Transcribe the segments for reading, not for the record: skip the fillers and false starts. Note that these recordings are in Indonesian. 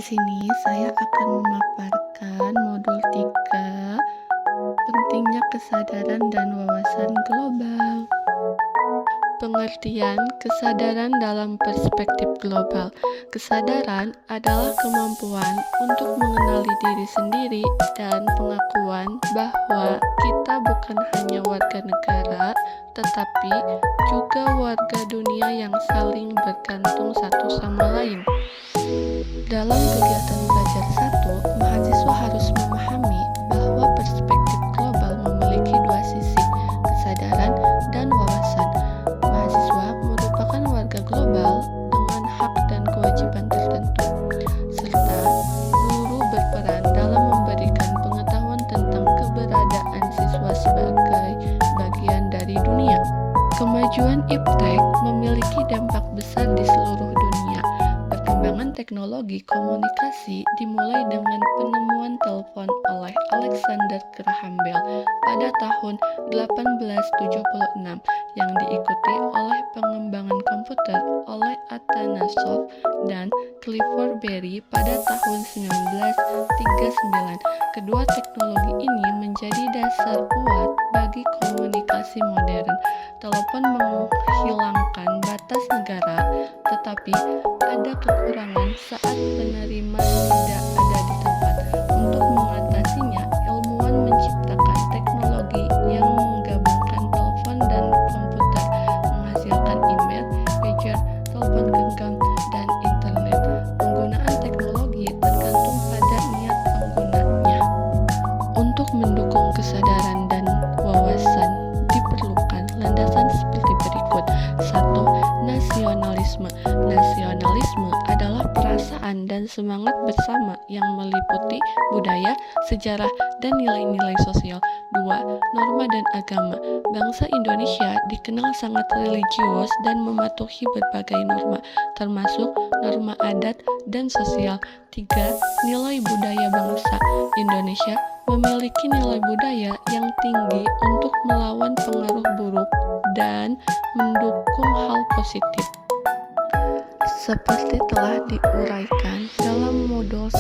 sini saya akan memaparkan modul 3, pentingnya kesadaran dan wawasan global. Pengertian kesadaran dalam perspektif global. Kesadaran adalah kemampuan untuk mengenali diri sendiri dan pengakuan bahwa kita bukan hanya warga negara, tetapi juga warga dunia yang saling bergantung satu sama lain. Dalam kegiatan belajar 1, mahasiswa harus memahami bahwa perspektif global memiliki dua sisi, kesadaran dan wawasan. Mahasiswa merupakan warga global dengan hak dan kewajiban tertentu, serta guru berperan dalam memberikan pengetahuan tentang keberadaan siswa sebagai bagian dari dunia. Kemajuan iptek memiliki dampak besar di seluruh dunia. Perkembangan teknologi komunikasi dimulai dengan penemuan telepon oleh Alexander Graham Bell pada tahun 1876 yang diikuti oleh pengembangan komputer oleh Atanasov dan Clifford Berry pada tahun 1939. Kedua teknologi ini menjadi dasar kuat bagi komunikasi modern. Telepon menghilangkan batas negara, tetapi ada kekurangan saat penerima tidak ada di tempat. Untuk mengatasinya, ilmuwan menciptakan teknologi yang menggabungkan telepon dan komputer, menghasilkan email, pager, telepon genggam, dan internet. Penggunaan teknologi tergantung pada niat penggunanya. Untuk mendukung kesadaran dan wawasan diperlukan landasan seperti berikut. 1. Nasionalisme. Nasionalisme adalah perasaan dan semangat bersama yang meliputi budaya, sejarah, dan nilai-nilai sosial. 2. Norma dan agama. Bangsa Indonesia dikenal sangat religius dan mematuhi berbagai norma, termasuk norma adat dan sosial. 3. Nilai budaya bangsa. Indonesia memiliki nilai budaya yang tinggi untuk melawan pengaruh buruk dan mendukung hal positif. Seperti telah diuraikan dalam modul 1,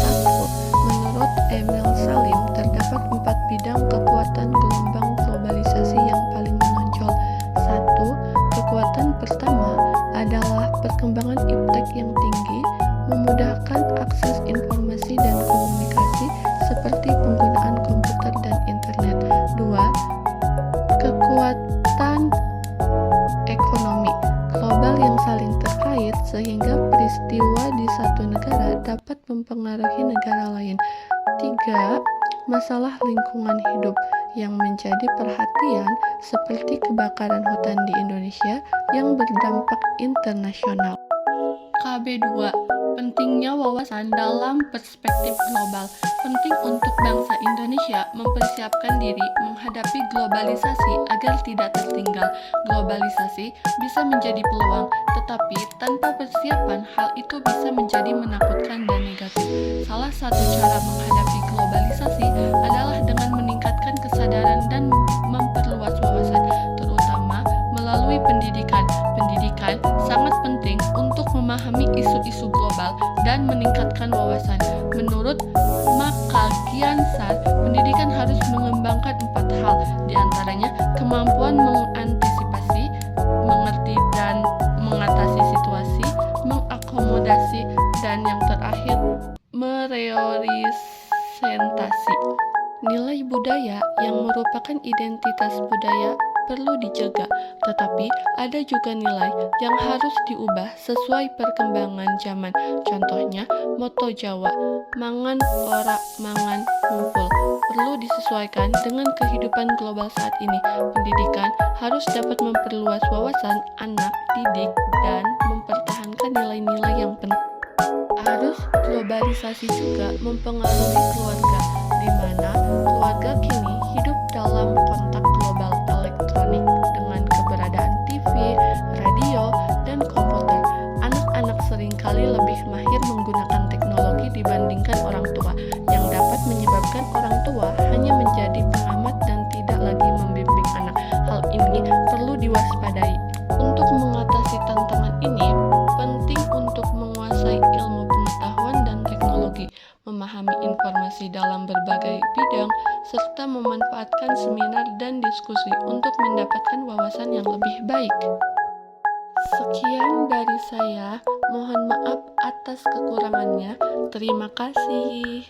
menurut Emil Salim terdapat 4 bidang kekuatan gelombang globalisasi yang paling menonjol. 1. Kekuatan pertama adalah perkembangan iptek yang tinggi, memudahkan akses informasi dan komunikasi seperti penggunaan komputer dan internet. 2. Kekuatan ekonomi global yang saling terkait sehingga peristiwa di satu negara dapat mempengaruhi negara lain. 3. Masalah lingkungan hidup yang menjadi perhatian seperti kebakaran hutan di Indonesia yang berdampak internasional. KB2. Pentingnya wawasan dalam perspektif global. Penting untuk bangsa Indonesia mempersiapkan diri menghadapi globalisasi agar tidak tertinggal. Globalisasi bisa menjadi peluang, tetapi tanpa persiapan hal itu bisa menjadi menakutkan dan negatif. Salah satu cara menghadapi globalisasi adalah dengan meningkatkan kesadaran dan memperluas wawasan, terutama melalui pendidikan. Pendidikan sangat penting untuk memahami isu-isu global dan meningkatkan wawasan. Menurut Makagiansar, pendidikan harus mengembangkan 4 hal, diantaranya kemampuan mengantisipasi, mengerti dan mengatasi situasi, mengakomodasi, dan yang terakhir, mereorientasi. Nilai budaya yang merupakan identitas budaya perlu dijaga, tetapi ada juga nilai yang harus diubah sesuai perkembangan zaman. Contohnya, moto Jawa, mangan ora mangan ngumpul, perlu disesuaikan dengan kehidupan global saat ini. Pendidikan harus dapat memperluas wawasan anak didik dan mempertahankan nilai-nilai yang penting. Arus globalisasi juga mempengaruhi keluarga, di mana keluarga kini hidup dalam kontak global elektronik dengan keberadaan TV, radio, dan komputer. Anak-anak seringkali lebih mahir menggunakan teknologi dibandingkan orang tua, yang dapat menyebabkan orang tua hanya menjadi pengamat dan tidak lagi membimbing anak. Hal ini perlu diwaspadai. Untuk mengatasi tantangan ini, penting untuk menguasai ilmu pengetahuan dan teknologi. berkontribusi dalam berbagai bidang, serta memanfaatkan seminar dan diskusi untuk mendapatkan wawasan yang lebih baik. Sekian dari saya, mohon maaf atas kekurangannya. Terima kasih.